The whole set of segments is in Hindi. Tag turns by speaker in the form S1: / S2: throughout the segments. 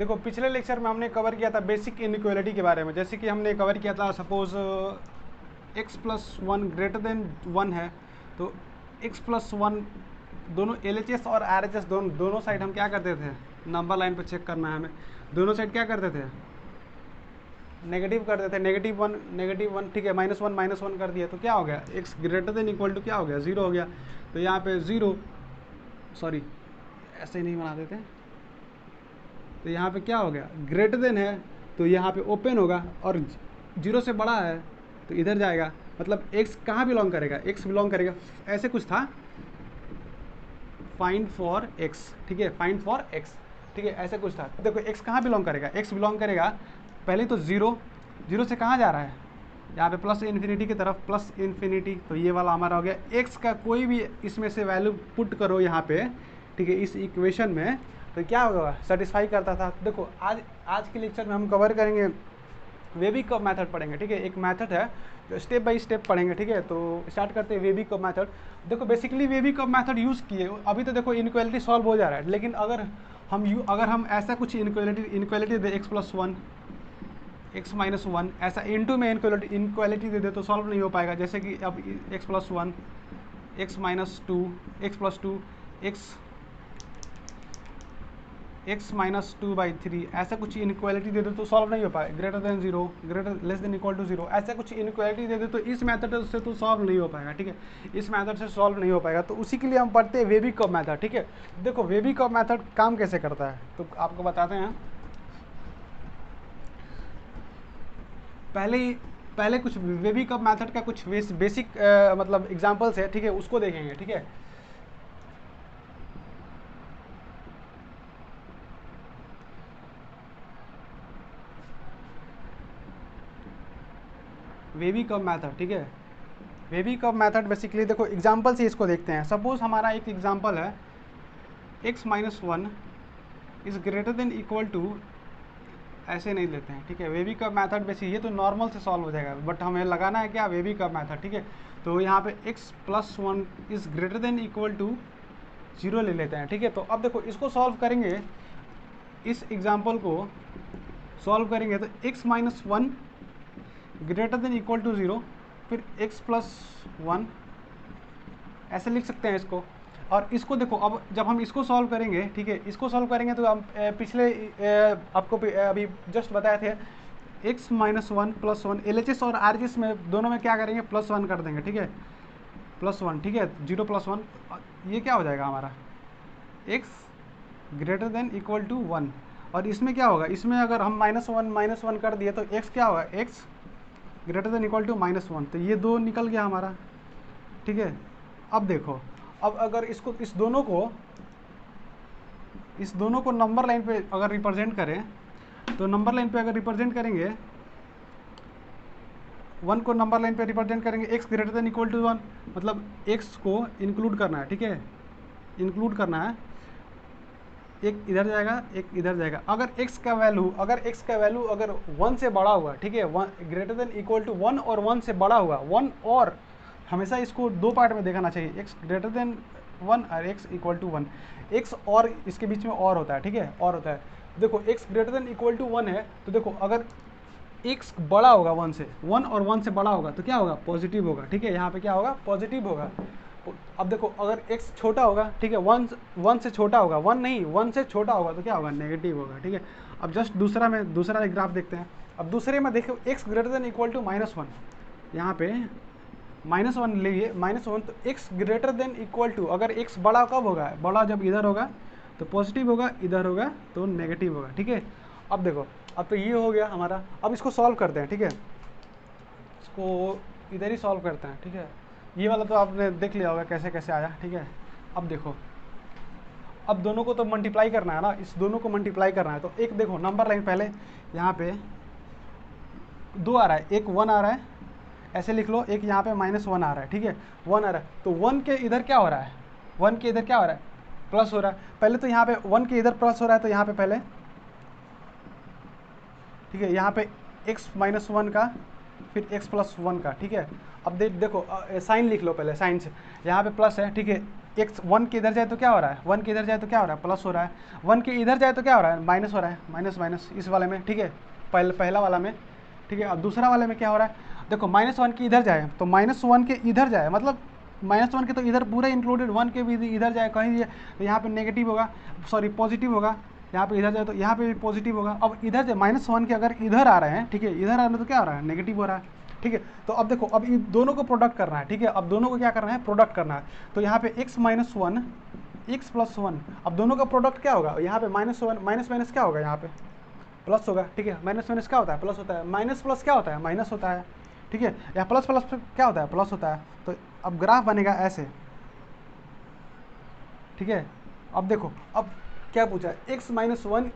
S1: देखो पिछले लेक्चर में हमने कवर किया था बेसिक इनइक्वालिटी के बारे में, जैसे कि हमने कवर किया था suppose x plus one greater then 1 है, तो x प्लस वन दोनों LHS और RHS दोनों साइड हम क्या करते थे, नंबर लाइन पर चेक करना है हमें, दोनों साइड क्या करते थे, नेगेटिव करते थे, नेगेटिव वन ठीक है, माइनस वन कर दिया तो क्या हो गया, x greater than equal to क्या हो गया, 0 हो गया। तो यहाँ पे 0 सॉरी ऐसे ही नहीं बना देते, तो यहाँ पे क्या हो गया, ग्रेटर देन है तो यहाँ पे ओपन होगा, और 0 से बड़ा है तो इधर जाएगा, मतलब x कहाँ बिलोंग करेगा, x बिलोंग करेगा, ऐसे कुछ था, फाइंड फॉर x, ठीक है, फाइंड फॉर x, ठीक है, ऐसे कुछ था। देखो x कहाँ बिलोंग करेगा, x बिलोंग करेगा पहले तो 0 से कहाँ जा रहा है, यहाँ पे प्लस इन्फिनिटी की तरफ, प्लस इन्फिनिटी, तो ये वाला हमारा हो गया। x का कोई भी इसमें से वैल्यू पुट करो यहाँ पे, ठीक है, इस इक्वेशन में, तो क्या होगा, सेटिस्फाई करता था। देखो आज के लेक्चर में हम कवर करेंगे वेबी कर्व मेथड पढ़ेंगे, ठीक है, एक मेथड है जो स्टेप बाय स्टेप पढ़ेंगे, ठीक है। तो स्टार्ट करते हैं वेबी कर्व मेथड। देखो basically Baby curve method use किए, अभी तो देखो इनइक्वालिटी सॉल्व हो जा रहा है, लेकिन अगर हम ऐसा कुछ इनइक्वालिटी दे x plus one x minus one, ऐसा इनटू में इनइक्वालिटी दे दे तो सॉल्व नहीं हो पाएगा। जैसे कि अब x plus one, x minus two, x plus two, x minus 2/3, ऐसा कुछ इनइक्वालिटी दे दे तो सॉल्व नहीं हो पाएगा। Greater than 0, greater less than equal to 0, ऐसा कुछ इनइक्वालिटी दे दे तो इस मेथड से तो सॉल्व नहीं हो पाएगा, ठीक है, इस मेथड से सॉल्व नहीं हो पाएगा। तो उसी के लिए हम पढ़ते हैं वेबी कर्व मेथड, ठीक है। देखो वेबी कर्व मेथड काम कैसे करता है तो आपको बताते हैं। पहले कुछ वेबी कर्व मेथड का कुछ बेसिक मतलब एग्जाम्पल्स है, ठीक है, उसको देखेंगे, ठीक है। वेबी कर्व मेथड, ठीक है, वेबी कर्व मेथड बेसिकली देखो एग्जाम्पल से इसको देखते हैं। सपोज हमारा एक एग्जाम्पल है x minus one is greater than equal to, ऐसे नहीं लेते हैं, ठीक है। वेबी कर्व मेथड बेसिक ये तो नॉर्मल से सॉल्व हो जाएगा, बट हमें लगाना है क्या, वेबी कर्व मेथड, ठीक है। तो यहाँ पे x plus one is greater than equal to 0 ले लेते हैं, ठीक है। तो अब देखो इसको सॉल्व करेंगे, इस एग्जाम्पल को सॉल्व करेंगे तो x minus one greater than equal to 0, फिर x प्लस वन, ऐसे लिख सकते हैं इसको। और इसको देखो अब जब हम इसको सॉल्व करेंगे, ठीक है, इसको सॉल्व करेंगे तो हम पिछले आपको अभी जस्ट बताए थे x minus one plus one, LHS और RHS में दोनों में क्या करेंगे, प्लस वन कर देंगे, ठीक है, प्लस वन, ठीक है, 0 प्लस वन, ये क्या हो जाएगा हमारा x greater than equal to 1। और इसमें क्या होगा, इसमें अगर हम माइनस वन कर दिए तो x क्या होगा, x greater than equal to minus one, तो ये दो निकल गया हमारा, ठीक है। अब देखो, अब अगर इसको इस दोनों को नंबर लाइन पे अगर रिप्रेजेंट करें, तो नंबर लाइन पे अगर रिप्रेजेंट करेंगे, 1 को नंबर लाइन पे रिप्रेजेंट करेंगे, x greater than equal to 1, मतलब x को इंक्लूड करना है, ठीक है, इंक्लूड करना है, एक इधर जाएगा एक इधर जाएगा। अगर x का वैल्यू अगर 1 से बड़ा हुआ, ठीक है, 1 ग्रेटर देन इक्वल टू 1 और 1 से बड़ा हुआ, 1 और, हमेशा इसको दो पार्ट में देखना चाहिए, x ग्रेटर देन 1 और x इक्वल टू 1, x और इसके बीच में और होता है, ठीक है, और होता है। देखो x greater than equal to 1 है, तो देखो अगर x बड़ा होगा 1 से, 1 और 1 से बड़ा होगा तो क्या होगा, पॉजिटिव होगा, ठीक है, यहाँ पे क्या होगा, पॉजिटिव होगा। अब देखो अगर x छोटा होगा, ठीक है, 1 से छोटा होगा, 1 से छोटा होगा तो क्या होगा, नेगेटिव होगा, ठीक है। अब जस्ट दूसरा ग्राफ देखते हैं। अब दूसरे में देखो x greater than equal to minus one, यहाँ पे माइनस वन लीजिए, माइनस वन, तो x greater than equal to, अगर x बड़ा कब होगा, बड़ा जब इधर होगा तो पॉजिटिव होगा, इधर होगा तो नेगेटिव होगा, ठीक है। अब देखो, अब तो ये हो गया हमारा। अब इसको सॉल्व करते हैं, ठीक है, इसको इधर ही सॉल्व करते हैं, ठीक है। ये वाला तो आपने देख लिया होगा कैसे कैसे आया, ठीक है। अब देखो, अब दोनों को तो मल्टीप्लाई करना है ना, इस दोनों को मल्टीप्लाई करना है, तो एक देखो नंबर लाइन पहले यहाँ पे 2 आ रहा है, एक 1 आ रहा है, ऐसे लिख लो, एक यहाँ पे -1 आ रहा है, ठीक है, 1 आ रहा है, तो 1 के इधर क्या हो रहा है, 1 के इधर क्या हो रहा है, प्लस हो रहा है। पहले तो यहाँ पे 1 के इधर प्लस हो रहा है, तो यहाँ पे पहले, ठीक है, यहाँ पे x माइनस वन का, फिर x प्लस वन का, ठीक है। अब देखो साइन लिख लो पहले, साइन से, यहाँ पे प्लस है, ठीक है, एक्स 1 के इधर जाए तो क्या हो रहा है, 1 के इधर जाए तो क्या हो रहा है, प्लस हो रहा है, 1 के इधर जाए तो क्या हो रहा है, माइनस हो रहा है, माइनस माइनस इस वाले में, ठीक है, पहला वाला में, ठीक है। अब दूसरा वाले में क्या हो रहा है, देखो -1 के इधर जाए तो -1 के इधर जाए, मतलब -1 के तो इधर पूरा इंक्लूडेड, 1 के भी इधर जाए कहीं भी, तो यहाँ पे नेगेटिव होगा, सॉरी पॉजिटिव होगा, यहाँ पे इधर जाए तो यहाँ पे भी पॉजिटिव होगा। अब इधर जाए -1 के अगर इधर आ रहे हैं, ठीक है, इधर आ रहे हैं तो क्या हो रहा है, नेगेटिव हो रहा है, ठीक है। तो अब देखो, अब इन दोनों को प्रोडक्ट करना है, ठीक है, अब दोनों को क्या करना है, प्रोडक्ट करना है। तो यहाँ पे x - 1 x + 1, अब दोनों का प्रोडक्ट क्या होगा, यहाँ पे -1 माइनस माइनस क्या होगा, यहाँ पे प्लस होगा, ठीक है। माइनस माइनस क्या होता है, प्लस होता है, माइनस प्लस क्या होता है, माइनस होता है, ठीक है। या प्लस प्लस क्या होता है, प्लस होता है। तो अब ग्राफ बनेगा ऐसे, ठीक है। अब देखो, अब क्या पूछा है, x - 1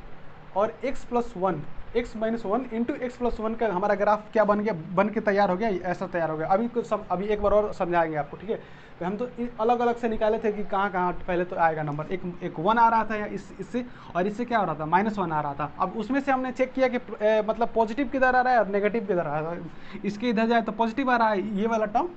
S1: और x + 1, x - 1 इंटू x + 1 का हमारा ग्राफ क्या बन गया, बन के तैयार हो गया, ऐसा तैयार हो गया। अभी कुछ अभी एक बार और समझाएंगे आपको, ठीक है। तो हम तो अलग अलग से निकाले थे कि कहाँ कहाँ पहले तो आएगा नंबर, एक 1 आ रहा था या इससे, और इससे क्या हो रहा था, -1 आ रहा था। अब उसमें से हमने चेक किया कि मतलब पॉजिटिव किधर आ रहा है और नेगेटिव किधर आ रहा है। इसके इधर जाए तो पॉजिटिव आ रहा है ये वाला टर्म,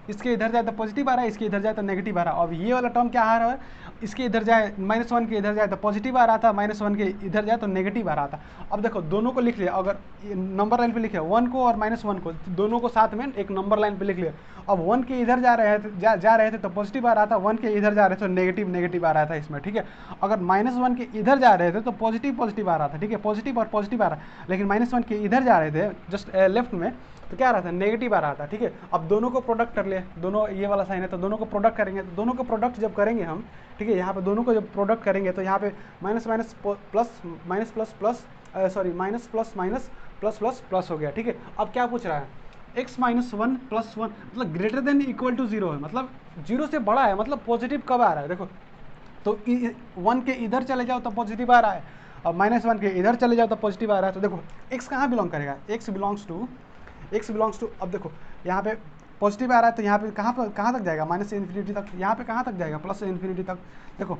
S1: इसके इधर जाए तो पॉजिटिव आ रहा है, इसके इधर जाए तो नेगेटिव आ रहा है। अब ये वाला टर्म क्या आ रहा है, इसके इधर जाए -1 के इधर जाए तो पॉजिटिव आ रहा था, -1 के इधर जाए तो नेगेटिव आ रहा था। अब देखो दोनों को लिख लिया, अगर नंबर लाइन पे लिखे 1 को और -1 को, दोनों को साथ में एक नंबर लाइन पे लिख लिया। अब 1 के इधर जा रहे थे तो पॉजिटिव आ रहा था, 1 के इधर जा रहे थे तो नेगेटिव आ रहा था इसमें, ठीक है। अगर -1 के इधर जा रहे थे तो पॉजिटिव आ रहा था, ठीक है, पॉजिटिव और पॉजिटिव आ रहा है। लेकिन -1 के इधर जा रहे थे जस्ट लेफ्ट में, तो क्या आ रहा था, नेगेटिव आ रहा था, ठीक है। अब दोनों को प्रोडक्ट कर लिए, दोनों ये वाला साइन है तो दोनों को प्रोडक्ट करेंगे, तो दोनों को प्रोडक्ट जब करेंगे हम, ठीक है, यहाँ पे दोनों को जब प्रोडक्ट करेंगे तो यहाँ पे minus minus plus, minus plus plus, sorry minus plus minus plus plus plus हो गया, ठीक है। अब क्या पूछ रहा है, x - 1 + 1 मतलब ग्रेटर देन इक्वल टू 0 है, मतलब 0 से बड़ा है, मतलब पॉजिटिव कब आ रहा है, देखो तो 1 के इधर चले जाओ तो पॉजिटिव आ रहा है, और -1 के इधर चले जाओ तो पॉजिटिव आ रहा है। तो देखो x कहाँ बिलोंग करेगा, x बिलोंग्स टू, अब देखो यहाँ पे पॉजिटिव आ रहा है तो यहाँ पे कहाँ तक जाएगा, -∞ तक, यहाँ पे कहाँ तक जाएगा, +∞ तक। देखो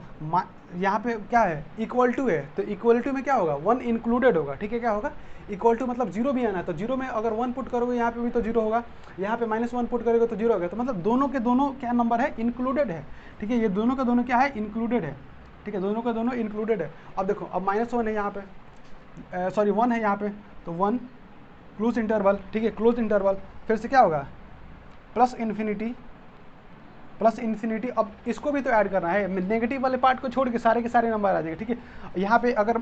S1: यहाँ पे क्या है, इक्वल टू है, तो इक्वल टू में क्या होगा, 1 इंक्लूडेड होगा, ठीक है। क्या होगा, इक्वल टू मतलब 0 भी आना है, तो 0 में अगर 1 पुट करोगे यहाँ पे भी तो 0 होगा, यहाँ पे -1 पुट करोगे तो 0 होगा। तो मतलब दोनों के दोनों क्या नंबर है, इंक्लूडेड है, ठीक है। ये दोनों का दोनों क्या है, इंक्लूडेड है, ठीक है, दोनों का दोनों इंक्लूडेड है। अब देखो, अब -1 है यहाँ पे, सॉरी 1 है यहाँ पे, तो 1 क्लोज इंटरवल, ठीक है, क्लोज इंटरवल, फिर से क्या होगा, +∞। अब इसको भी तो ऐड करना है, नेगेटिव वाले पार्ट को छोड़ के सारे नंबर आ जाएंगे, ठीक है। यहाँ पे अगर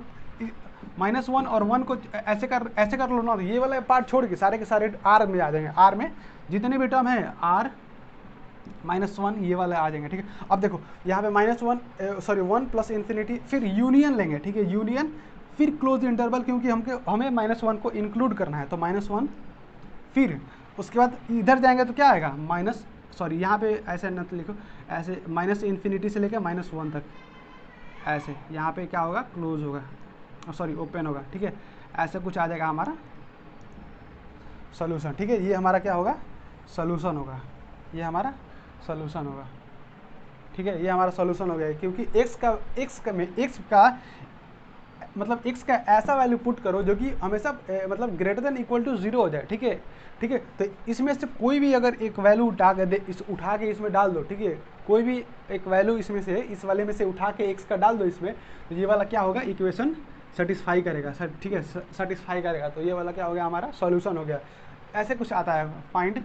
S1: -1 और 1 को ऐसे कर लो ना, तो ये वाला पार्ट छोड़ के सारे आर में आ जाएंगे, आर में जितने भी टर्म है आर -1 ये वाले आ जाएंगे, ठीक है। अब देखो यहाँ पे -1 1 +∞, फिर यूनियन लेंगे, ठीक है, यूनियन, फिर क्लोज इंटरवल, क्योंकि हमें -1 को इंक्लूड करना है, तो -1, फिर उसके बाद इधर जाएंगे तो क्या आएगा, यहाँ पे ऐसे न लिखो, ऐसे -∞ से लेकर -1 तक, ऐसे यहाँ पे क्या होगा, क्लोज होगा, सॉरी ओपन होगा, ठीक है। ऐसे कुछ आ जाएगा हमारा सोल्यूशन, ठीक है। ये हमारा क्या होगा, सोल्यूशन होगा, ये हमारा सोल्यूशन होगा, ठीक है। ये हमारा सोल्यूशन हो गया, क्योंकि x का मतलब x का ऐसा वैल्यू पुट करो जो कि हमेशा मतलब ग्रेटर देन इक्वल टू 0 हो जाए, ठीक है, ठीक है। तो इसमें से कोई भी अगर एक वैल्यू उठा के इसमें डाल दो, ठीक है, कोई भी एक वैल्यू इसमें से, इस वाले में से उठा के x का डाल दो इसमें, तो ये वाला क्या होगा, इक्वेशन सेटिस्फाई करेगा, ठीक है, सेटिस्फाई करेगा। तो ये वाला क्या हो गया, हमारा सॉल्यूशन हो गया। ऐसे कुछ आता है, फाइंड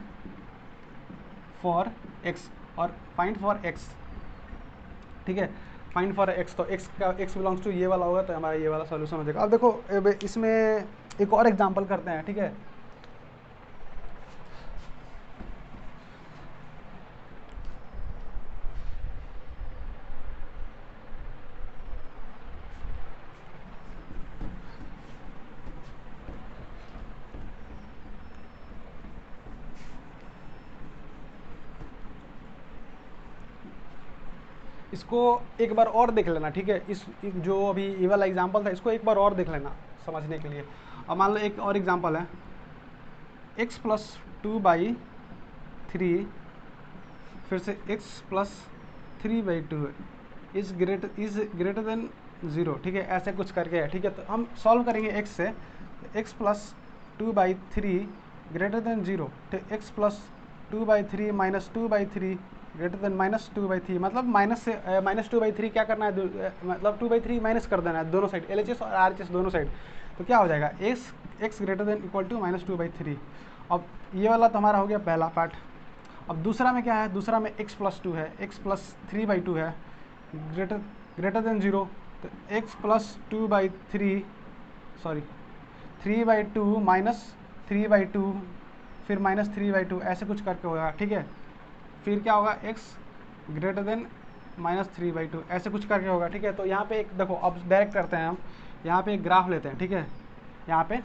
S1: फॉर x और फाइंड फॉर x, ठीक है, फाइंड फॉर x, तो x बिलोंग्स टू ये वाला होगा, तो हमारा ये वाला सॉल्यूशन हो जाएगा। अब देखो इसमें एक और एग्जांपल करते हैं, ठीक है। इसको एक बार और देख लेना, ठीक है, इस जो अभी ये वाला एग्जांपल था इसको एक बार और देख लेना समझने के लिए। अब मान लो एक और एग्जांपल है, x + 2/3, फिर से x + 3/2 इज ग्रेटर देन 0, ठीक है, ऐसे कुछ करके है, ठीक है। तो हम सॉल्व करेंगे x से, x + 2/3 ग्रेटर देन 0, तो x + 2/3 - 2/3 ग्रेटर देन -2/3, मतलब माइनस से -2/3 क्या करना है, मतलब 2/3 माइनस कर देना है दोनों साइड, LHS और RHS दोनों साइड। तो क्या हो जाएगा, x greater than equal to -2/3। अब ये वाला तो हमारा हो गया पहला पार्ट। अब दूसरा में क्या है, दूसरा में x+2 है, x+3/2 है, ग्रेटर देन 0। तो x+2/3, सॉरी 3/2 -3/2 फिर -3/2 ऐसे कुछ करके होगा, ठीक है। फिर क्या होगा, x ग्रेटर देन -3/2 ऐसे कुछ करके होगा, ठीक है। तो यहाँ पे एक देखो, अब डायरेक्ट करते हैं हम, यहाँ पे एक ग्राफ लेते हैं, ठीक है। यहाँ पे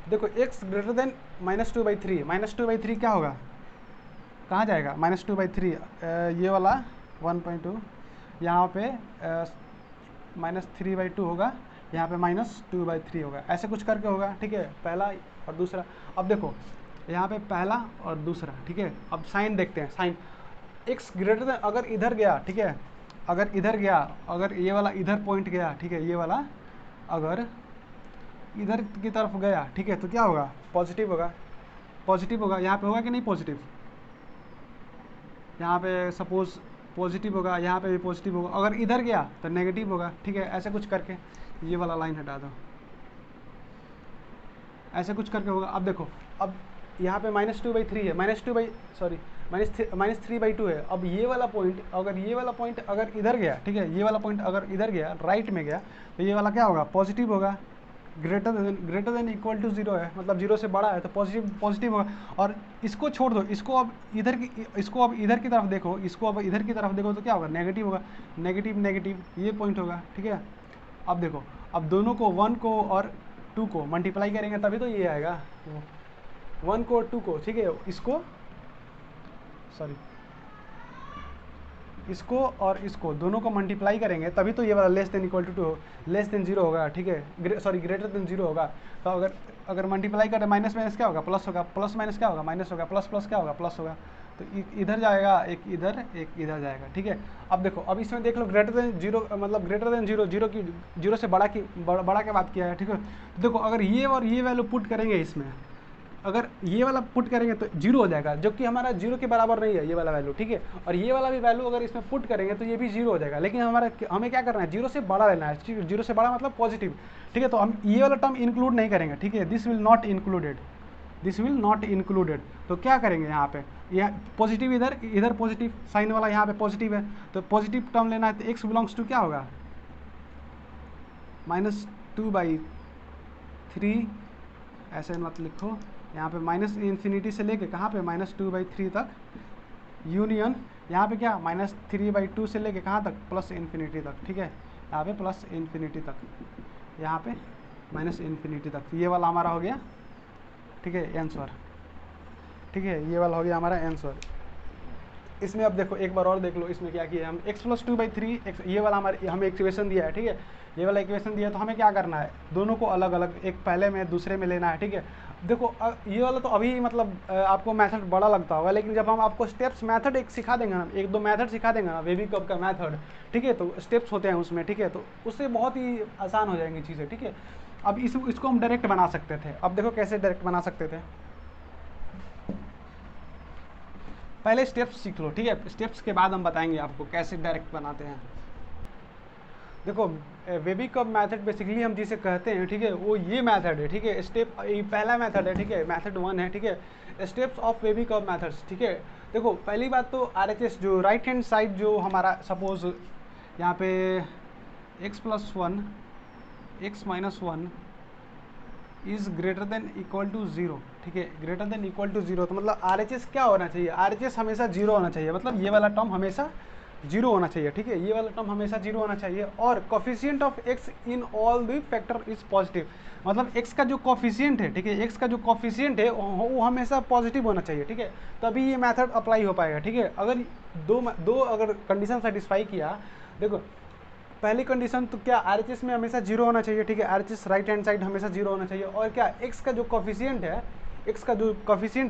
S1: देखो x ग्रेटर देन -2/3, -2/3 क्या होगा, कहाँ जाएगा -2/3, ये वाला 1.2, यहाँ पे -3/2 होगा, यहाँ पे -2/3 होगा, ऐसे कुछ करके होगा, ठीक है, पहला और दूसरा। अब देखो यहाँ पे पहला और दूसरा, ठीक है। अब साइन देखते हैं, साइन x ग्रेटर देन, अगर इधर गया, ठीक है, अगर इधर गया, अगर ये वाला इधर पॉइंट गया, ठीक है, ये वाला अगर इधर की तरफ गया, ठीक है, तो क्या होगा, पॉजिटिव होगा, पॉजिटिव होगा, यहाँ पे होगा कि नहीं पॉजिटिव, यहाँ पे सपोज पॉजिटिव होगा, यहाँ पे भी पॉजिटिव होगा, अगर इधर गया तो नेगेटिव होगा, ठीक है, ऐसे कुछ करके। ये वाला लाइन हटा दो, ऐसे कुछ करके होगा। अब देखो, अब यहाँ पे -2/3 है, -3/2 है। अब ये वाला पॉइंट, अगर ये वाला पॉइंट अगर इधर गया, ठीक है, ये वाला पॉइंट अगर इधर गया, राइट में गया, तो ये वाला क्या होगा, पॉजिटिव होगा, ग्रेटर देन इक्वल टू 0 है, मतलब 0 से बड़ा है तो पॉजिटिव होगा। और इसको छोड़ दो, इसको अब इधर की तरफ देखो, इसको अब इधर की तरफ देखो तो क्या होगा, नेगेटिव होगा, नेगेटिव नेगेटिव, ये पॉइंट होगा, ठीक है। अब देखो, अब दोनों को 1 को और 2 को मल्टीप्लाई करेंगे तभी तो ये आएगा, 1 को और 2 को, ठीक है, इसको सॉरी इसको और इसको दोनों को मल्टीप्लाई करेंगे तभी तो ये वाला लेस देन इक्वल टू 0 होगा, ठीक है, सॉरी ग्रेटर देन 0 होगा। तो अगर मल्टीप्लाई करें, माइनस माइनस क्या होगा, प्लस होगा, प्लस माइनस क्या होगा, माइनस होगा, प्लस प्लस क्या होगा, प्लस होगा। तो इधर जाएगा एक इधर, एक इधर जाएगा, ठीक है। अब देखो, अब इसमें देख लो, ग्रेटर देन 0 मतलब ग्रेटर देन 0, 0 से बड़ा की बात किया है, ठीक है। तो देखो, अगर ये और ये वैल्यू पुट करेंगे इसमें, अगर ये वाला पुट करेंगे तो 0 हो जाएगा, जो कि हमारा 0 के बराबर नहीं है ये वाला वैल्यू, ठीक है। और ये वाला भी वैल्यू अगर इसमें पुट करेंगे तो ये भी 0 हो जाएगा, लेकिन हमें क्या करना है, 0 से बड़ा लेना है, 0 से बड़ा मतलब पॉजिटिव, ठीक है। तो हम ये वाला टर्म इंक्लूड नहीं करेंगे, ठीक है, दिस विल नॉट इंक्लूडेड। तो क्या करेंगे, यहाँ पे पॉजिटिव, इधर पॉजिटिव, साइन वाला यहाँ पे पॉजिटिव है, तो पॉजिटिव टर्म लेना है, तो x बिलोंग्स टू क्या होगा, -2/3, ऐसे मत लिखो, यहाँ पे -∞ से लेके कहाँ पे -2/3 तक, यूनियन यहाँ पे क्या -3/2 से लेके कहाँ तक, +∞ तक, ठीक है, यहाँ पे +∞ तक, यहाँ पे -∞ तक। ये वाला हमारा हो गया, ठीक है, आंसर, ठीक है, ये वाला हो गया हमारा आंसर। इसमें अब देखो, एक बार और देख लो, इसमें क्या किया हम, x+2/3, ये वाला हमें इक्वेशन दिया है, ठीक है, ये वाला इक्वेशन दिया है, तो हमें क्या करना है, दोनों को अलग अलग, एक पहले में दूसरे में लेना है, ठीक है। देखो, ये वाला तो अभी मतलब आपको मेथड बड़ा लगता होगा, लेकिन जब हम आपको स्टेप्स मेथड एक सिखा देंगे ना, 1-2 मेथड सिखा देंगे ना, वेबी कप का मेथड, ठीक है, तो स्टेप्स होते हैं उसमें, ठीक है, तो उससे बहुत ही आसान हो जाएंगी चीज़ें, ठीक है। अब इसको हम डायरेक्ट बना सकते थे। अब देखो कैसे डायरेक्ट बना सकते थे, पहले स्टेप्स सीख लो, ठीक है, स्टेप्स के बाद हम बताएंगे आपको कैसे डायरेक्ट बनाते हैं। देखो, वेबी कप मेथड बेसिकली हम जिसे कहते हैं, ठीक है, वो ये मेथड है, ठीक है, पहला मेथड है, ठीक है, मेथड 1 है, ठीक है, steps of Baby cup methods, ठीक है। देखो, पहली बात तो RHS जो राइट हैंड साइड जो हमारा, सपोज यहाँ पे x+1 x-1 is greater than equal to 0, ठीक है, ग्रेटर देन इक्वल टू 0, तो मतलब RHS क्या होना चाहिए, RHS हमेशा 0 होना चाहिए, मतलब ये वाला टर्म हमेशा 0 होना चाहिए, ठीक है, ये वाला टर्म हमेशा 0 होना चाहिए। और coefficient of x in all the factor is positive, मतलब x का जो कोफिशिएंट है, ठीक है, x का जो कोफिशिएंट है वो हमेशा पॉजिटिव होना चाहिए, ठीक है, तभी ये मेथड अप्लाई हो पाएगा, ठीक है। अगर दो अगर कंडीशन सेटिस्फाई किया, देखो पहली कंडीशन तो क्या, RHS में हमेशा 0 होना चाहिए, ठीक है, RHS राइट हैंड साइड हमेशा 0 होना चाहिए। और क्या, x का जो कोफिशिएंट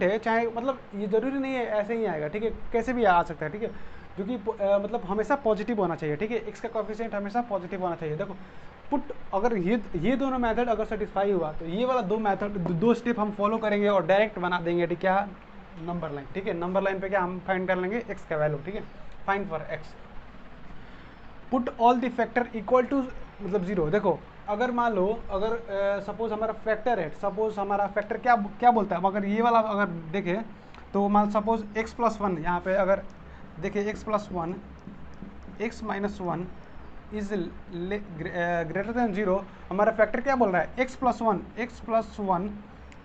S1: है, चाहे मतलब ये जरूरी नहीं है ऐसे ही आएगा, ठीक है, कैसे भी आ सकता है, ठीक है, जो कि मतलब हमेशा पॉजिटिव होना चाहिए, ठीक है, x का कोफिशिएंट हमेशा पॉजिटिव होना चाहिए। देखो पुट, अगर ये दोनों मेथड अगर सेटिस्फाई हुआ तो ये वाला दो स्टेप हम फॉलो करेंगे और डायरेक्ट बना देंगे, ठीक, क्या नंबर लाइन, ठीक है। नंबर लाइन पे क्या हम फाइंड कर लेंगे एक्स का वैल्यू, ठीक है। Find for x, put all the factor equal to मतलब जीरो। देखो अगर मान लो अगर सपोज हमारा फैक्टर है, सपोज हमारा फैक्टर क्या क्या बोलता है, अगर ये वाला अगर देखें तो मान सपोज एक्स प्लस वन, यहाँ पे अगर देखिए x plus one, x minus one is greater than zero, हमारा फैक्टर क्या बोल रहा है x plus one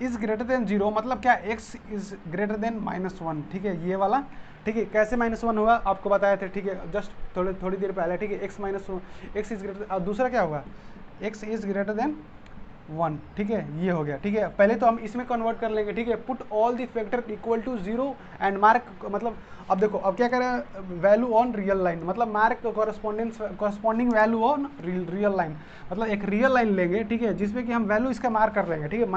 S1: is greater than zero, मतलब क्या x is greater then minus one, ठीक है। ये वाला, ठीक है। कैसे माइनस वन होगा आपको बताया थे, ठीक है, जस्ट थोड़ी देर पहले, ठीक है। X minus x is greater, और दूसरा क्या होगा x is greater then one, ठीक है। ये हो गया, ठीक है। पहले तो हम इसमें कन्वर्ट कर लेंगे, ठीक है। Put all the factor equal to zero and mark, मतलब अब देखो अब क्या करें, वैल्यू ऑन रियल लाइन, मतलब mark corresponding value on real line, मतलब एक रियल लाइन लेंगे, ठीक है, जिसमें कि हम वैल्यू इसका मार्क कर लेंगे, ठीक है।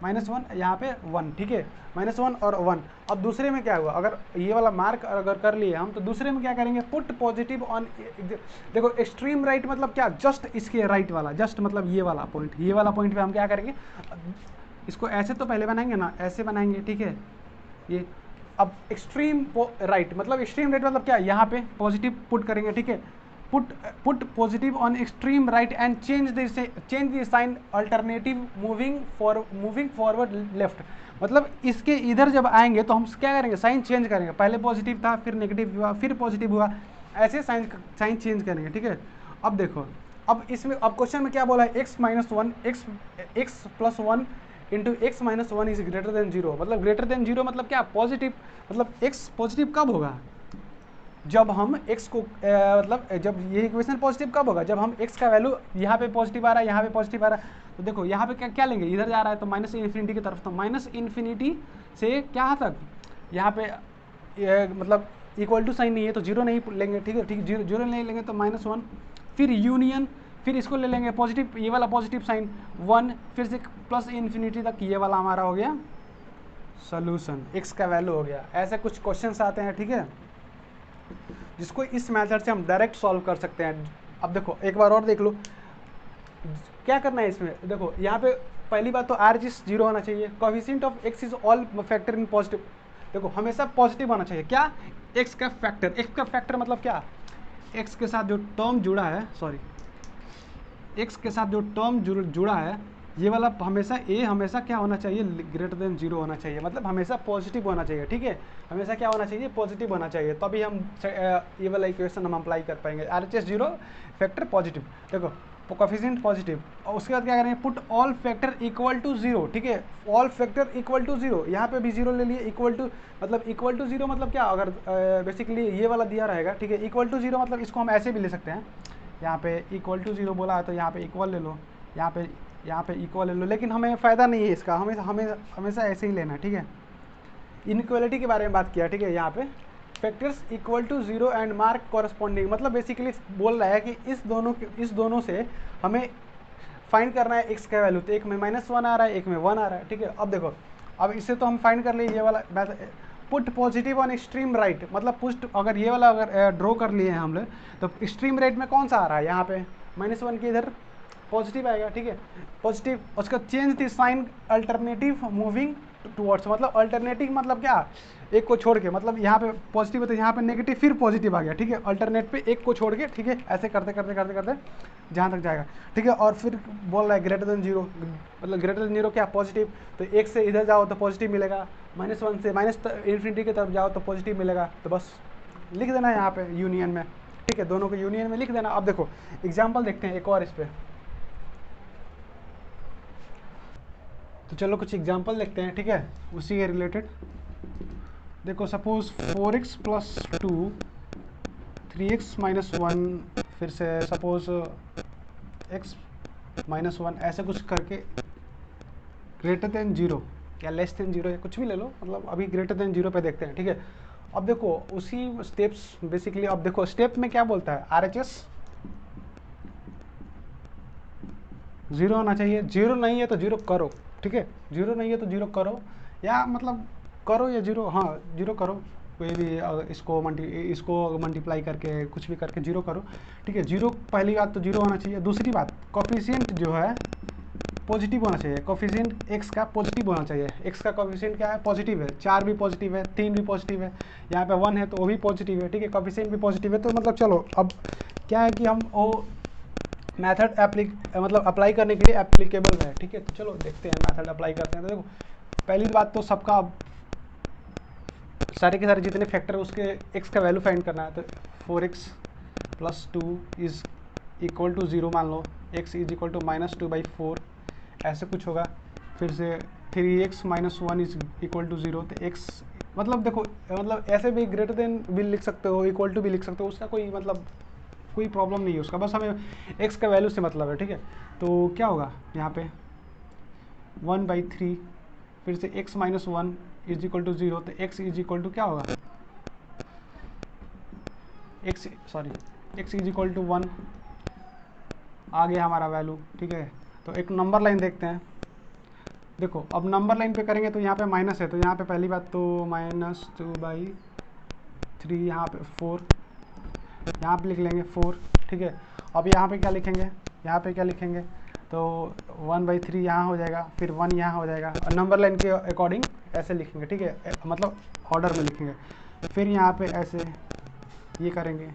S1: माइनस वन यहाँ पे वन, ठीक है, माइनस वन और वन। अब दूसरे में क्या हुआ, अगर ये वाला मार्क अगर कर लिए हम, तो दूसरे में क्या करेंगे, पुट पॉजिटिव ऑन, देखो एक्सट्रीम राइट मतलब क्या, जस्ट इसके राइट वाला, जस्ट मतलब ये वाला पॉइंट, ये वाला पॉइंट पे हम क्या करेंगे, इसको ऐसे तो पहले बनाएंगे ना, ऐसे बनाएंगे, ठीक है। ये अब एक्सट्रीम राइट मतलब एक्सट्रीम राइट मतलब क्या, यहाँ पे पॉजिटिव पुट करेंगे, ठीक है। Put positive on extreme right and change the sign alternative moving forward left, मतलब इसके इधर जब आएंगे तो हम क्या करेंगे, साइन चेंज करेंगे, पहले पॉजिटिव था फिर नेगेटिव हुआ फिर पॉजिटिव हुआ, ऐसे साइन चेंज करेंगे, ठीक है। अब देखो अब इसमें अब क्वेश्चन में क्या बोला है, x minus one x plus one into x minus one is greater than zero, मतलब ग्रेटर देन जीरो मतलब क्या, पॉजिटिव, मतलब एक्स पॉजिटिव कब होगा, जब हम x को मतलब जब ये इक्वेशन पॉजिटिव कब होगा, जब हम x का वैल्यू यहाँ पे पॉजिटिव आ रहा है, यहाँ पे पॉजिटिव आ रहा है, तो देखो यहाँ पे क्या क्या लेंगे, इधर जा रहा है तो माइनस इन्फिनिटी की तरफ, तो माइनस इन्फिनिटी से क्या तक, यहाँ पे मतलब इक्वल टू साइन नहीं है तो जीरो नहीं लेंगे, ठीक है, ठीक, जीरो नहीं लेंगे तो माइनस वन, फिर यूनियन, फिर इसको ले लेंगे पॉजिटिव, ये वाला पॉजिटिव साइन वन, फिर से प्लस इन्फिनिटी तक, ये वाला हमारा हो गया सोल्यूशन, x का वैल्यू हो गया। ऐसे कुछ क्वेश्चंस आते हैं, ठीक है, जिसको इस मेथड से हम डायरेक्ट सॉल्व कर सकते हैं। अब देखो एक बार और देख लो क्या करना है इसमें, देखो यहाँ पे पहली बात तो आर जी जीरो होना चाहिए, coefficient of x is all factor in positive, देखो हमेशा पॉजिटिव होना चाहिए, क्या एक्स का फैक्टर मतलब क्या, एक्स के साथ जो टर्म जुड़ा है, सॉरी एक्स के साथ जो टर्म जुड़ा है, ये वाला हमेशा ए हमेशा क्या होना चाहिए, ग्रेटर देन जीरो होना चाहिए, मतलब हमेशा पॉजिटिव होना चाहिए, ठीक है। हमेशा क्या होना चाहिए, पॉजिटिव होना चाहिए, तभी हम ये वाला इक्वेशन हम अप्लाई कर पाएंगे, R H S zero factor positive, देखो कोएफिशिएंट पॉजिटिव, और उसके बाद क्या करेंगे, put all factor equal to zero, ठीक है। All factor equal to zero, यहाँ पे भी जीरो ले लिए, इक्वल टू मतलब इक्वल टू जीरो मतलब क्या, अगर बेसिकली ये वाला दिया रहेगा, ठीक है, इक्वल टू जीरो मतलब इसको हम ऐसे भी ले सकते हैं, यहाँ पे इक्वल टू जीरो बोला है तो यहाँ पे इक्वल ले लो, यहाँ पे इक्वल ले लो, लेकिन हमें फ़ायदा नहीं है इसका, हमें हमेशा ऐसे ही लेना है, ठीक है। इनइक्वालिटी के बारे में बात किया, ठीक है, यहाँ पे factors equal to zero and mark corresponding, मतलब बेसिकली बोल रहा है कि इस दोनों से हमें फाइंड करना है एक्स का वैल्यू, तो एक में माइनस वन आ रहा है, एक में वन आ रहा है, ठीक है। अब देखो अब इससे तो हम फाइंड कर लिए, ये वाला put positive on extreme right, मतलब पुट अगर ये वाला अगर ड्रॉ कर लिए हैं हम लोग, तो एक्सट्रीम राइट में कौन सा आ रहा है, यहाँ पे माइनस वन के इधर पॉजिटिव आएगा, ठीक है, पॉजिटिव, उसका change the sign alternative moving towards, मतलब अल्टरनेटिव मतलब क्या, एक को छोड़ के, मतलब यहाँ पे पॉजिटिव है तो यहाँ पे नेगेटिव फिर पॉजिटिव आ गया, ठीक है, अल्टरनेट पे एक को छोड़ के, ठीक है, ऐसे करते करते करते करते जहाँ तक जाएगा, ठीक है। और फिर बोल रहा है ग्रेटर देन जीरो, मतलब ग्रेटर देन जीरो क्या, पॉजिटिव, तो एक से इधर जाओ तो पॉजिटिव मिलेगा, माइनस वन से माइनस इन्फिनिटी की तरफ जाओ तो पॉजिटिव मिलेगा, तो बस लिख देना यहाँ पे यूनियन में, ठीक है, दोनों को यूनियन में लिख देना। अब देखो एग्जाम्पल देखते हैं एक और इस पर, तो चलो कुछ एग्जांपल देखते हैं, ठीक है, उसी के रिलेटेड। देखो suppose 4x plus two 3x minus one, फिर से सपोज x माइनस वन, ऐसे कुछ करके ग्रेटर देन जीरो या लेस देन जीरो या कुछ भी ले लो, मतलब अभी ग्रेटर देन जीरो पे देखते हैं, ठीक है। अब देखो उसी स्टेप्स बेसिकली, अब देखो स्टेप में क्या बोलता है, आर एच एस जीरो होना चाहिए, जीरो नहीं है तो जीरो करो, ठीक है, जीरो नहीं है तो जीरो करो, या मतलब करो या जीरो, हाँ जीरो करो, कोई भी इसको मल्टीप्लाई करके कुछ भी करके जीरो करो, ठीक है। जीरो पहली बात तो जीरो होना चाहिए, दूसरी बात कोएफिशिएंट जो है पॉजिटिव होना चाहिए, कोफिशिएंट एक्स का पॉजिटिव होना चाहिए। एक्स का कोफिशिएंट क्या है, पॉजिटिव है, 4 भी पॉजिटिव है, 3 भी पॉजिटिव है, यहाँ पे 1 है तो वो भी पॉजिटिव है, ठीक है, कोफिशिएंट भी पॉजिटिव है। तो मतलब चलो अब क्या है कि हम वो मेथड मतलब अप्लाई करने के लिए एप्लीकेबल है, ठीक है। तो चलो देखते हैं मेथड अप्लाई करते हैं। तो देखो पहली बात तो सबका सारे के सारे जितने फैक्टर है उसके एक्स का वैल्यू फाइंड करना है। तो 4x + 2 इज इक्वल टू 0 मान लो, x इज इक्वल टू -2/4 ऐसे कुछ होगा। फिर से 3x - 1 इज इक्वल टू 0। तो x मतलब देखो मतलब ऐसे भी ग्रेटर देन भी लिख सकते हो, इक्वल टू भी लिख सकते हो, उसका कोई मतलब कोई प्रॉब्लम नहीं है उसका, बस हमें x का वैल्यू से मतलब है, ठीक है। तो क्या होगा यहाँ पे 1/3, फिर से x - 1 इज इक्वल टू 0। तो x इज इक्वल टू क्या होगा, x इज इक्वल टू 1 आ गया हमारा वैल्यू, ठीक है। तो एक नंबर लाइन देखते हैं। देखो अब नंबर लाइन पे करेंगे तो यहाँ पे माइनस है, तो यहाँ पे पहली बात तो -2/3, यहाँ पे 4, यहाँ पे लिख लेंगे 4, ठीक है। अब यहाँ पे क्या लिखेंगे, यहाँ पे क्या लिखेंगे, तो 1/3 यहाँ हो जाएगा, फिर 1 यहाँ हो जाएगा, और नंबर लाइन के अकॉर्डिंग ऐसे लिखेंगे, ठीक है, मतलब ऑर्डर में लिखेंगे। फिर यहाँ पे ऐसे ये करेंगे,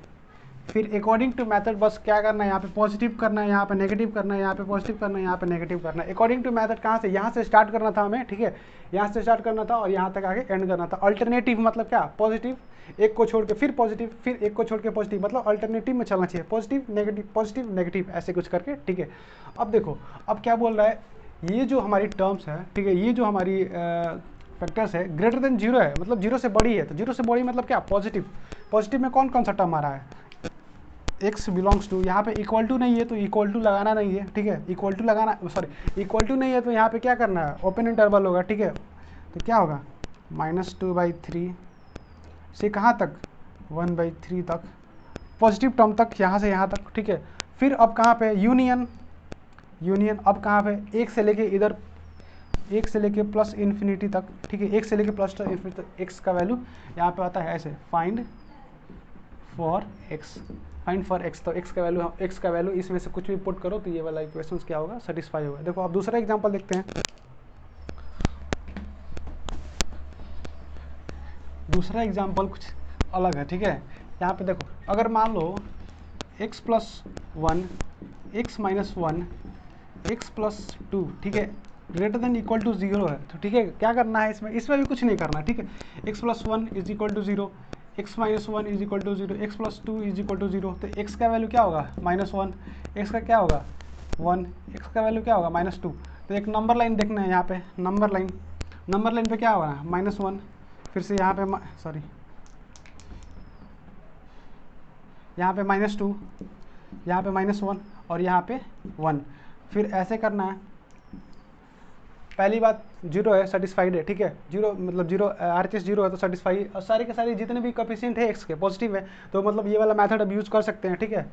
S1: फिर अकॉर्डिंग टू मेथड बस क्या करना है, यहाँ पे पॉजिटिव करना है, यहाँ पे नेगेटिव करना है, यहाँ पे पॉजिटिव करना है, यहाँ पे नेगेटिव करना है। अकॉर्डिंग टू मेथड कहाँ से, यहाँ से स्टार्ट करना था हमें, ठीक है, यहाँ से स्टार्ट करना था और यहाँ तक आगे एंड करना था। अल्टरनेटिव मतलब क्या, पॉजिटिव एक को छोड़ के फिर पॉजिटिव, फिर एक को छोड़ के पॉजिटिव, मतलब अल्टरनेटिव में चलना चाहिए, पॉजिटिव नेगेटिव ऐसे कुछ करके, ठीक है। अब देखो अब क्या बोल रहा है, ये जो हमारी टर्म्स है, ठीक है, ये जो हमारी फैक्टर्स है ग्रेटर देन 0 है, मतलब 0 से बड़ी है। तो 0 से बड़ी मतलब क्या, पॉजिटिव में कौन कौन सा टर्म आ रहा है, x बिलोंग्स टू, यहाँ पे इक्वल टू नहीं है तो इक्वल टू लगाना नहीं है, ठीक है, इक्वल टू नहीं है तो यहाँ पे क्या करना है, ओपन इंटरवल होगा, ठीक है। तो क्या होगा -2/3 से कहाँ तक 1/3 तक, पॉजिटिव टर्म तक, यहाँ से यहाँ तक, ठीक है। फिर अब कहाँ पे यूनियन, अब कहाँ पे एक से लेके इधर, एक से लेके प्लस इन्फिनिटी तक, ठीक है, एक से लेके प्लस इन्फिनिटी तक एक्स का वैल्यू यहाँ पे आता है ऐसे, फाइंड फॉर एक्स। तो एक्स का वैल्यू इसमें से कुछ भी पुट करो तो ये वाला इक्वेशन क्या होगा, सेटिस्फाई होगा। देखो अब दूसरा एग्जांपल देखते हैं। दूसरा एग्जांपल कुछ अलग है, ठीक है। यहाँ पे देखो अगर मान लो x + 1, x - 1, x + 2, ठीक है, ग्रेटर देन इक्वल टू 0 है। तो ठीक है क्या करना है, इसमें भी कुछ नहीं करना, ठीक है। x + 1 is equal to 0, x - 1 is equal to 0, x + 2 is equal to 0। तो x का वैल्यू क्या होगा -1, x का क्या होगा 1, x का वैल्यू क्या होगा -2। तो एक नंबर लाइन देखना है, यहाँ पे नंबर लाइन पे क्या होगा -1, फिर से यहाँ पे यहाँ पे -2, यहाँ पे -1 और यहाँ पे 1। फिर ऐसे करना है, पहली बात 0 है, सेटिस्फाइड है, ठीक है, 0 मतलब 0 RHS 0 है तो सेटिस्फाई, और सारे के सारे जितने भी कोएफिशिएंट है x के पॉजिटिव है, तो मतलब ये वाला मेथड अब यूज कर सकते हैं, ठीक है।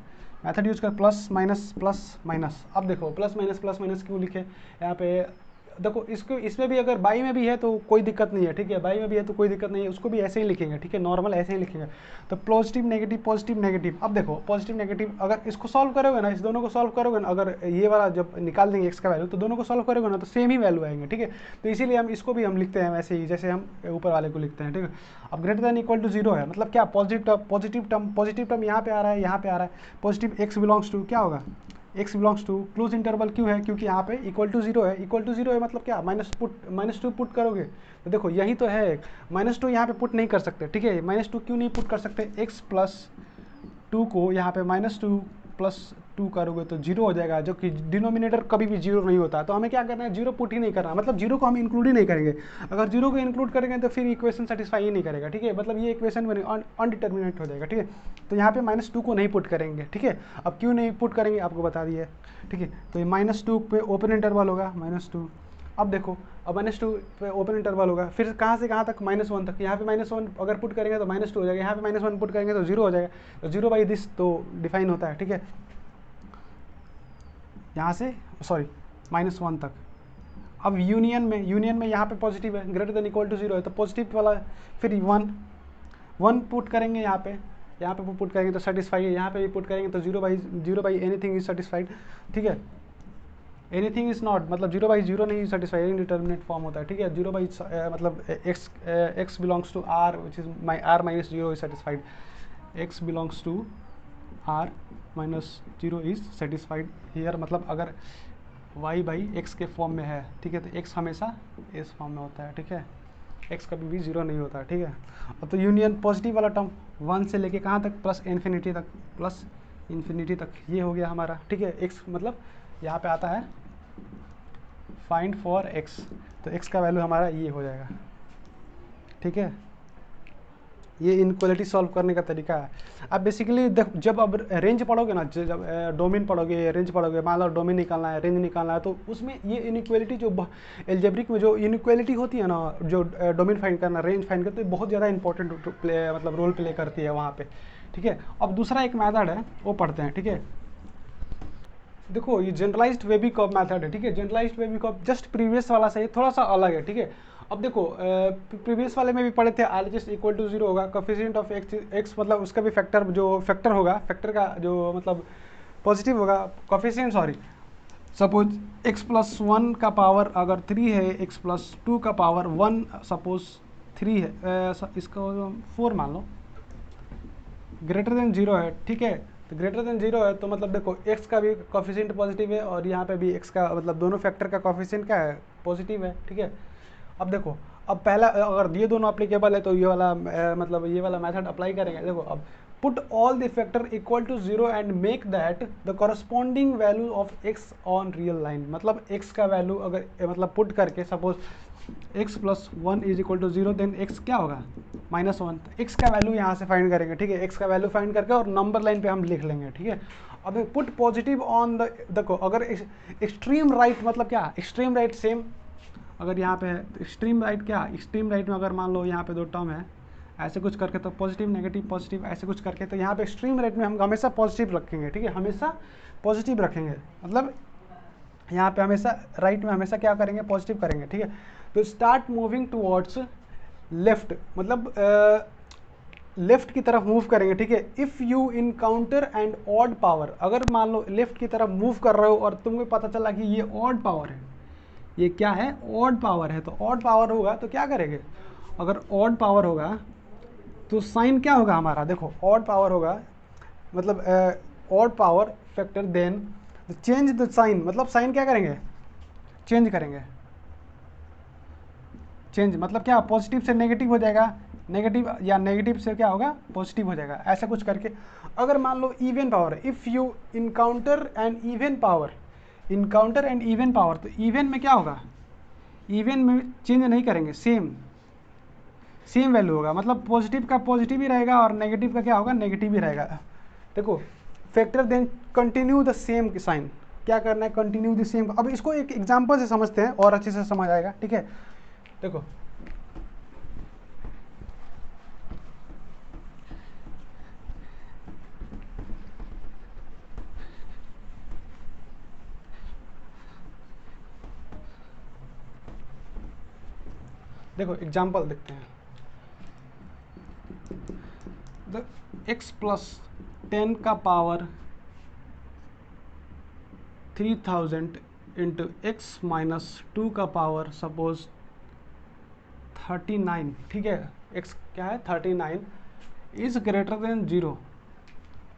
S1: मेथड यूज कर प्लस माइनस। अब देखो प्लस माइनस क्यों लिखे यहाँ पे, देखो इसको इसमें भी अगर बाई में भी है तो कोई दिक्कत नहीं है, ठीक है, बाई में भी है तो कोई दिक्कत नहीं है, उसको भी ऐसे ही लिखेंगे, ठीक है, नॉर्मल ऐसे ही लिखेंगे। तो पॉजिटिव नेगेटिव। अब देखो पॉजिटिव नेगेटिव अगर इसको सॉल्व करोगे ना, इस दोनों को सॉल्व करोगे ना, अगर ये वाला जब निकाल देंगे एक्स का वैल्यू तो दोनों को सॉल्व करोगे ना तो सेम ही वैल्यू आएंगे, ठीक है। तो इसीलिए हम इसको भी हम लिखते हैं वैसे ही जैसे हम ऊपर वाले को लिखते हैं, ठीक है। अब ग्रेटर देन इक्वल टू 0 है मतलब क्या, पॉजिटिव टर्म यहाँ पे आ रहा है, यहाँ पे आ रहा है, पॉजिटिव x बिलोंग्स टू क्या होगा, x belongs to close interval क्यों है, क्योंकि यहाँ पे इक्वल टू 0 है, मतलब क्या -2 पुट करोगे तो देखो यही तो है, -2 यहाँ पे पुट नहीं कर सकते, ठीक है। -2 क्यों नहीं पुट कर सकते, x + 2 को यहाँ पे -2 + 2 करोगे तो 0 हो जाएगा, जो कि डिनोमिनेटर कभी भी 0 नहीं होता। तो हमें क्या करना है, 0 पुट ही नहीं करना, मतलब 0 को हम इंक्लूड ही नहीं करेंगे। अगर 0 को इंक्लूड करेंगे तो फिर इक्वेशन सेटिस्फाई ही नहीं करेगा, ठीक है, मतलब ये इक्वेशन अनडिटर्मिनेट हो जाएगा, ठीक है। तो यहाँ पे -2 को नहीं पुट करेंगे, ठीक है। अब क्यों नहीं पुट करेंगे आपको बता दिए, ठीक है। तो ये -2 पे ओपन इंटरवल होगा -2। अब देखो अब -2 पे ओपन इंटरवल होगा, फिर कहाँ से कहाँ तक -1 तक, यहाँ पे -1 अगर पुट करेंगे तो -2 हो जाएगा, यहाँ पे -1 पुट करेंगे तो 0 हो जाएगा। तो 0/this तो डिफाइन होता है, ठीक है, यहाँ से -1 तक। अब यूनियन में यहाँ पे पॉजिटिव है, ग्रेटर देन इक्वल टू 0 है तो पॉजिटिव वाला, फिर 1 पुट करेंगे यहाँ पे पुट करेंगे तो सेटिस्फाई है, यहाँ पे भी पुट करेंगे तो 0/एनीथिंग इज सेटिस्फाइड, ठीक है। एनीथिंग इज नॉट मतलब 0/0 नहीं सेटिस्फाई, इंडिटर्मिनेट फॉर्म होता है, ठीक है। 0 बाई मतलब x belongs to r which is my r minus 0 is satisfied, x belongs to r minus 0 is satisfied here, मतलब अगर y बाई x के फॉर्म में है, ठीक है, तो x हमेशा इस फॉर्म में होता है, ठीक है, x कभी भी 0 नहीं होता, ठीक है। अब तो यूनियन पॉजिटिव वाला टर्म 1 से लेके कहाँ तक, प्लस इन्फिनिटी तक, प्लस इन्फिनिटी तक, ये हो गया हमारा, ठीक है। x मतलब यहाँ पे आता है फाइंड फॉर x, तो x का वैल्यू हमारा ये हो जाएगा, ठीक है। ये इनक्वालिटी सॉल्व करने का तरीका है। अब बेसिकली जब अब रेंज पढ़ोगे ना, जब डोमेन पढ़ोगे, रेंज पढ़ोगे, मान लो डोमेन निकालना है, रेंज निकालना है, तो उसमें ये इनक्वालिटी जो एल्जेब्रिक में जो इनक्वालिटी होती है ना, जो डोमेन फाइंड करना, रेंज फाइंड करना, तो बहुत ज़्यादा इंपॉर्टेंट मतलब रोल प्ले करती है वहाँ पे, ठीक है। अब दूसरा एक मैथड है वो पढ़ते हैं, ठीक है। देखो ये जनरलाइज्ड वेबीकॉप मेथड है, ठीक है। जनरलाइज्ड वेबीकॉप जस्ट प्रीवियस वाला से थोड़ा सा अलग है, ठीक है। अब देखो प्रीवियस वाले में भी पढ़े थे आर जस्ट इक्वल टू 0 होगा, कोफिशिएंट ऑफ एक्स मतलब उसका भी फैक्टर, जो फैक्टर होगा, फैक्टर का जो मतलब पॉजिटिव होगा, coefficient sorry, suppose x plus 1 का पावर अगर 3 है, x प्लस 2 का पावर 1 सपोज 3 है, इसका 4 मान लो, ग्रेटर देन 0 है, ठीक है। तो ग्रेटर देन 0 है तो मतलब देखो x का भी कोफिशिएंट पॉजिटिव है और यहाँ पे भी x का मतलब दोनों फैक्टर का कोफिशिएंट क्या है, पॉजिटिव है, ठीक है। अब देखो, अब पहला अगर ये दोनों अप्लीकेबल है तो ये वाला मतलब ये वाला मेथड अप्लाई करेंगे। देखो अब put all the factor equal to 0 and make that the corresponding value of x on real line, मतलब x का वैल्यू अगर मतलब पुट करके suppose x plus 1 is equal to 0, then x क्या होगा, -1, तो x का वैल्यू यहाँ से फाइंड करेंगे, ठीक है। x का वैल्यू फाइंड करके और नंबर लाइन पे हम लिख लेंगे, ठीक है। अब पुट पॉजिटिव ऑन द, देखो अगर एक्सट्रीम राइट मतलब क्या, एक्सट्रीम राइट सेम, अगर यहाँ पे है तो एक्सट्रीम राइट क्या, एक्सट्रीम राइट में अगर मान लो यहाँ पे दो टर्म है ऐसे कुछ करके, तो पॉजिटिव नेगेटिव पॉजिटिव ऐसे कुछ करके, तो यहाँ पे एक्सट्रीम राइट में हम हमेशा पॉजिटिव रखेंगे, ठीक है, हमेशा पॉजिटिव रखेंगे, मतलब यहाँ पे हमेशा राइट में हमेशा क्या करेंगे, पॉजिटिव करेंगे, ठीक है। तो स्टार्ट मूविंग टुवर्ड्स लेफ्ट, मतलब लेफ्ट की तरफ मूव करेंगे, ठीक है। If you encounter and odd power, अगर मान लो लेफ्ट की तरफ मूव कर रहे हो और तुमको पता चला कि ये ऑड पावर है, ये क्या है, ऑड पावर है, तो ऑड पावर होगा तो क्या करेंगे, अगर ऑड पावर होगा तो साइन क्या होगा हमारा, देखो ऑड पावर होगा मतलब odd power factor, then change the sign, मतलब साइन क्या करेंगे, चेंज करेंगे, चेंज मतलब क्या, पॉजिटिव से नेगेटिव हो जाएगा, नेगेटिव या नेगेटिव से क्या होगा, पॉजिटिव हो जाएगा, ऐसा कुछ करके। अगर मान लो इवन पावर है, if you encounter and even power, encounter and even power, तो इवन में क्या होगा, इवन में चेंज नहीं करेंगे, सेम सेम वैल्यू होगा, मतलब पॉजिटिव का पॉजिटिव ही रहेगा और नेगेटिव का क्या होगा, नेगेटिव ही रहेगा। देखो factor then continue the same sign, क्या करना है, कंटिन्यू द सेम। अब इसको एक एग्जांपल से समझते हैं और अच्छे से समझ आएगा, ठीक है। देखो देखो एग्जांपल देखते हैं, द x प्लस 10 का पावर 3000 इंटू एक्स माइनस 2 का पावर सपोज 39, ठीक है, x क्या है 39 इज ग्रेटर देन 0,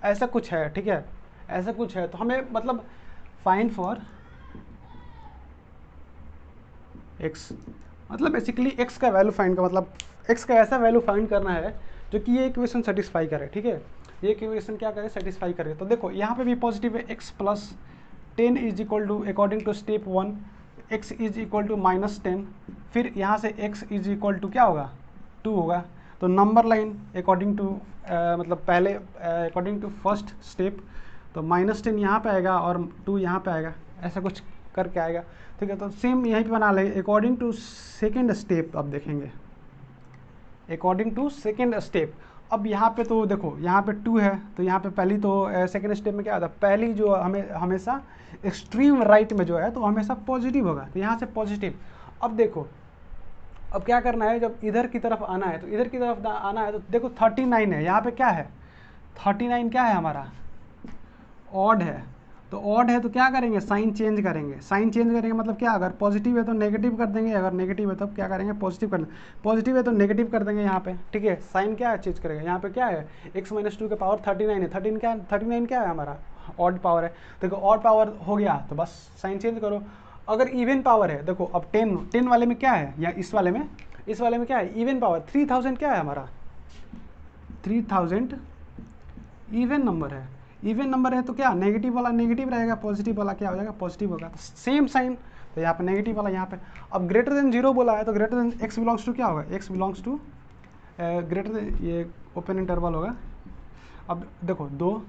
S1: ऐसा कुछ है, ठीक है, ऐसा कुछ है। तो हमें मतलब फाइंड फॉर x, मतलब बेसिकली x का वैल्यू फाइंड का मतलब x का ऐसा वैल्यू फाइंड करना है जो कि ये इक्वेशन सेटिस्फाई करे, ठीक है, ये इक्वेशन क्या करे, सेटिस्फाई करे। तो देखो यहाँ पे भी पॉजिटिव है, x plus 10 is equal to according to step 1 x is equal to -10, फिर यहाँ से x इज इक्वल टू क्या होगा, 2 होगा। तो नंबर लाइन अकॉर्डिंग टू मतलब पहले अकॉर्डिंग टू फर्स्ट स्टेप, तो -10 यहाँ पे आएगा और 2 यहाँ पे आएगा, ऐसा कुछ करके आएगा, ठीक है। तो सेम यहीं पे बना लेंगे अकॉर्डिंग टू सेकेंड स्टेप। अब देखेंगे अकॉर्डिंग टू सेकेंड स्टेप, अब यहाँ पे तो देखो यहाँ पे 2 है, तो यहाँ पे पहली तो सेकेंड स्टेप में क्या आता है, पहली जो हमें हमेशा एक्सट्रीम राइट में जो है तो हमेशा पॉजिटिव होगा, तो यहाँ से पॉजिटिव। अब देखो अब क्या करना है, जब इधर की तरफ आना है तो इधर की तरफ आना है, तो देखो 39 है, यहाँ पे क्या है 39 क्या है हमारा, ऑड है। तो ऑड है तो क्या करेंगे, साइन चेंज करेंगे। साइन चेंज करेंगे मतलब क्या, अगर पॉजिटिव है तो नेगेटिव कर देंगे, अगर नेगेटिव है तो क्या करेंगे, पॉजिटिव कर देंगे। पॉजिटिव है तो नेगेटिव कर देंगे यहाँ पे, ठीक है। साइन क्या है, चेंज करेगा। यहाँ पे क्या है, x माइनस 2 के पावर 39 है। 39 क्या है हमारा, ऑड पावर है। देखो ऑड पावर हो गया तो बस साइन चेंज करो। अगर इवन पावर है, देखो अब 10 वाले में क्या है, या इस वाले में क्या है, इवन पावर 3000 क्या है हमारा, 3000 इवन नंबर है। इवन नंबर है तो क्या, नेगेटिव वाला नेगेटिव रहेगा, पॉजिटिव वाला क्या हो जाएगा, पॉजिटिव होगा। तो सेम साइन, तो यहाँ पे नेगेटिव वाला यहाँ पे। अब ग्रेटर देन 0 बोला है तो greater than x belongs to क्या होगा, x belongs to greater than, ये ओपन इंटरवल होगा। अब देखो दो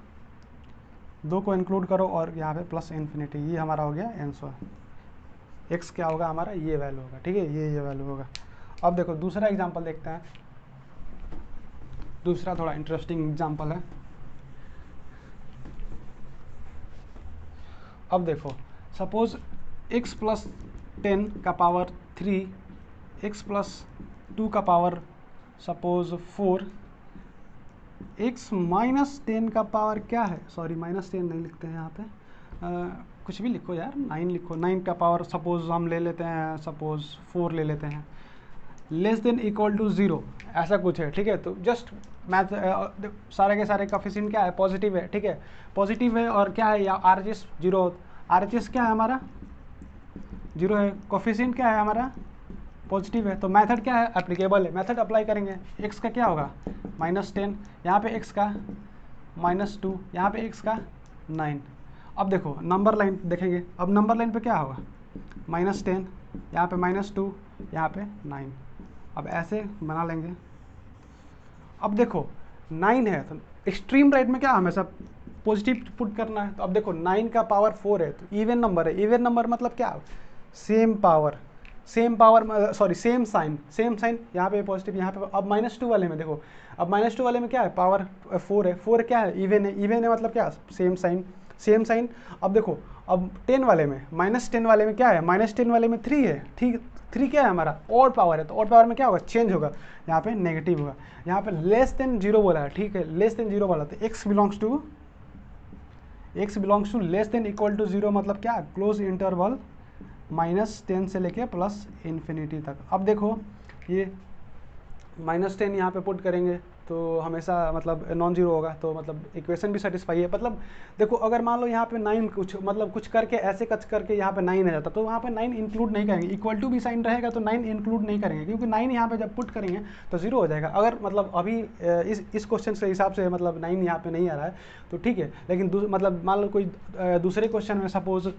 S1: को इंक्लूड करो और यहाँ पे प्लस इन्फिनिटी, ये हमारा हो गया आंसर। x क्या होगा हमारा, ये वैल्यू होगा, ठीक है, ये वैल्यू होगा। अब देखो दूसरा एग्जाम्पल देखते हैं। दूसरा थोड़ा इंटरेस्टिंग एग्जाम्पल है। अब देखो सपोज x प्लस 10 का पावर 3, x प्लस 2 का पावर सपोज 4, x माइनस 10 का पावर क्या है, सॉरी माइनस 10 नहीं लिखते हैं यहाँ पे, कुछ भी लिखो यार, 9 लिखो। 9 का पावर सपोज हम ले लेते हैं, सपोज 4 ले लेते हैं, लेस देन इक्वल टू 0, ऐसा कुछ है, ठीक है। तो जस्ट मैथ, सारे के सारे कोफिशिएंट क्या है, पॉजिटिव है, ठीक है, पॉजिटिव है। और क्या है, या RHS 0, RHS क्या है हमारा, 0 है। कोफिशिएंट क्या है हमारा, पॉजिटिव है। तो मेथड क्या है, एप्लीकेबल है, मेथड अप्लाई करेंगे। x का क्या होगा, -10, यहाँ पे x का -2, यहाँ पे x का 9। अब देखो नंबर लाइन देखेंगे, अब नंबर लाइन पे क्या होगा, -10, यहाँ पे -2, यहाँ पे 9। अब ऐसे बना लेंगे। अब देखो 9 है तो एक्सट्रीम राइट में क्या हमेशा पॉजिटिव पुट करना है। तो अब देखो 9 का पावर 4 है तो इवन नंबर है। इवन नंबर मतलब क्या, same power sorry same sign, यहाँ पे पॉजिटिव, यहाँ पे। अब -2 वाले में देखो, अब -2 वाले में क्या है, पावर 4 है। 4 क्या है, इवन है मतलब क्या, सेम साइन। अब देखो अब 10 वाले में, -10 वाले में क्या है, -10 वाले में 3 है, ठीक। 3 क्या है हमारा, ऑड पावर है, तो ऑड पावर में क्या होगा, चेंज होगा, यहाँ पे नेगेटिव होगा। यहाँ पे लेस देन 0 बोला है, ठीक है, लेस देन 0 बोला, तो x belongs to less than equal to 0 मतलब क्या, क्लोज इंटरवल -10 से लेके प्लस इन्फिनिटी तक। अब देखो ये -10 यहाँ पे पुट करेंगे तो हमेशा मतलब नॉन जीरो होगा, तो मतलब इक्वेशन भी सेटिस्फाई है। मतलब देखो अगर मान लो यहाँ पे 9 कुछ करके ऐसे कच करके यहाँ पे 9 आ जाता तो वहाँ पे 9 इंक्लूड नहीं करेंगे, इक्वल टू भी साइन रहेगा तो 9 इंक्लूड नहीं करेंगे, क्योंकि 9 यहाँ पे जब पुट करेंगे तो 0 हो जाएगा। अगर मतलब अभी इस क्वेश्चन के हिसाब से मतलब 9 यहाँ पे नहीं आ रहा है तो ठीक है, लेकिन मतलब मान लो कोई दूसरे क्वेश्चन में सपोज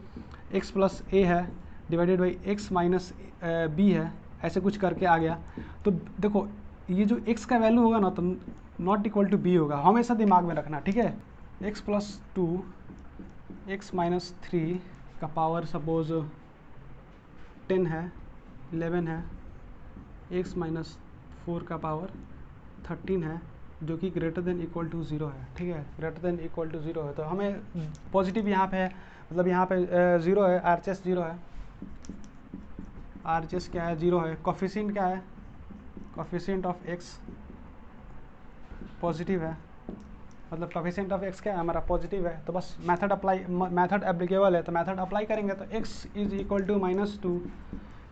S1: x प्लस a है divided by x minus b है, ऐसे कुछ करके आ गया, तो देखो ये जो x का वैल्यू होगा ना तो नॉट इक्वल टू b होगा, हमेशा दिमाग में रखना, ठीक है। x प्लस 2 x माइनस 3 का पावर सपोज 10 है, 11 है, x माइनस 4 का पावर 13 है, जो कि ग्रेटर देन इक्वल टू 0 है, ठीक है, ग्रेटर देन इक्वल टू 0 है। तो हमें पॉजिटिव यहाँ पे है, मतलब यहाँ पे 0 है, RHS 0 है, RHS क्या है, 0 है। कोफिशिएंट क्या है, कोफिशिएंट ऑफ x पॉजिटिव है, मतलब कोफिशिएंट ऑफ x क्या है हमारा, पॉजिटिव है। तो बस मेथड एप्लीकेबल है, तो मेथड अप्लाई करेंगे तो x इज इक्वल टू -2,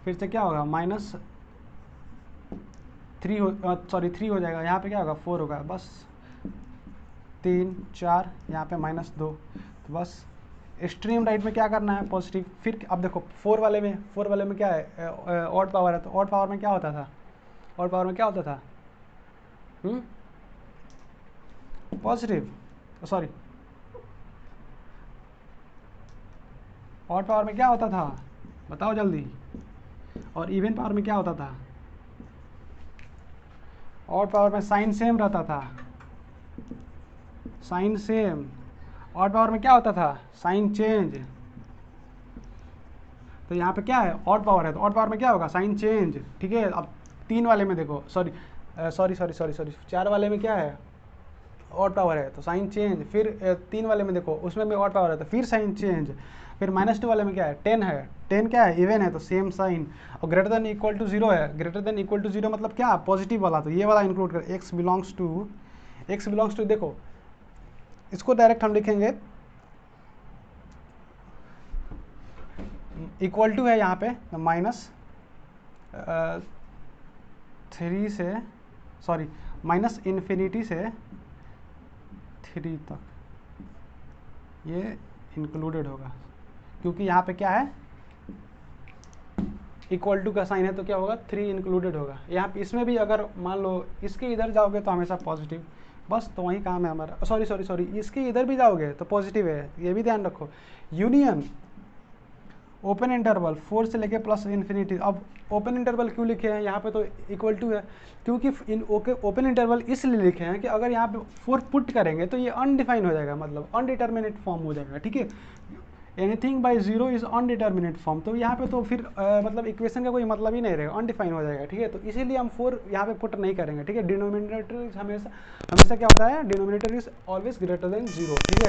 S1: फिर से क्या होगा, -3 हो जाएगा, यहाँ पे क्या होगा 4 होगा, बस 3 4 यहाँ पे -2, तो बस एक्सट्रीम राइट में क्या करना है, पॉजिटिव। फिर अब देखो 4 वाले में क्या है, ऑड पावर है, तो ऑड पावर में क्या होता था, पॉजिटिव, सॉरी ऑड पावर में क्या होता था, बताओ जल्दी। और इवन पावर में क्या होता था, ऑड पावर में साइन सेम रहता था, साइन सेम। ऑड पावर में क्या होता था, साइन चेंज। तो यहाँ पे क्या है, ऑड पावर है तो ऑड पावर में क्या होगा, साइन चेंज, ठीक है। अब 3 वाले में देखो, सॉरी 4 वाले में क्या है, ऑड पावर है तो साइन चेंज। फिर 3 वाले में देखो, उसमें भी ऑड पावर है तो फिर साइन चेंज। फिर -2 वाले में क्या है, 10 है, 10 क्या है, इवन है तो सेम साइन। और ग्रेटर देन इक्वल टू 0 है, ग्रेटर देन इक्वल टू 0 मतलब क्या, पॉजिटिव वाला, तो ये वाला इंक्लूड कर, x बिलोंग्स टू देखो इसको डायरेक्ट हम लिखेंगे इक्वल टू है यहाँ पे -3 से, सॉरी -इन्फिनिटी से 3 तक ये इंक्लूडेड होगा, क्योंकि यहाँ पे क्या है इक्वल टू का साइन है तो क्या होगा 3 इंक्लूडेड होगा। यहाँ पे इसमें भी अगर मान लो इसके इधर जाओगे तो हमेशा पॉजिटिव, बस तो वही काम है हमारा। सॉरी इसके इधर भी जाओगे तो पॉजिटिव है, ये भी ध्यान रखो। यूनियन ओपन इंटरवल 4 से लेके प्लस इन्फिनिटी। अब ओपन इंटरवल क्यों लिखे हैं यहाँ पे तो इक्वल टू है, क्योंकि इन ओपन इंटरवल इसलिए लिखे हैं कि अगर यहाँ पे 4 पुट करेंगे तो ये अनडिफाइन हो जाएगा, मतलब अनडिटर्मिनेट फॉर्म हो जाएगा, ठीक है। Anything by zero is indeterminate form, तो यहाँ पे तो फिर मतलब इक्वेशन का कोई मतलब ही नहीं रहेगा, अनडिफाइन हो जाएगा, ठीक है। तो इसीलिए हम 4 यहाँ पे पुट नहीं करेंगे, ठीक है। डिनोमिनेटर हमेशा क्या होता है, denominator is always greater than 0, ठीक है।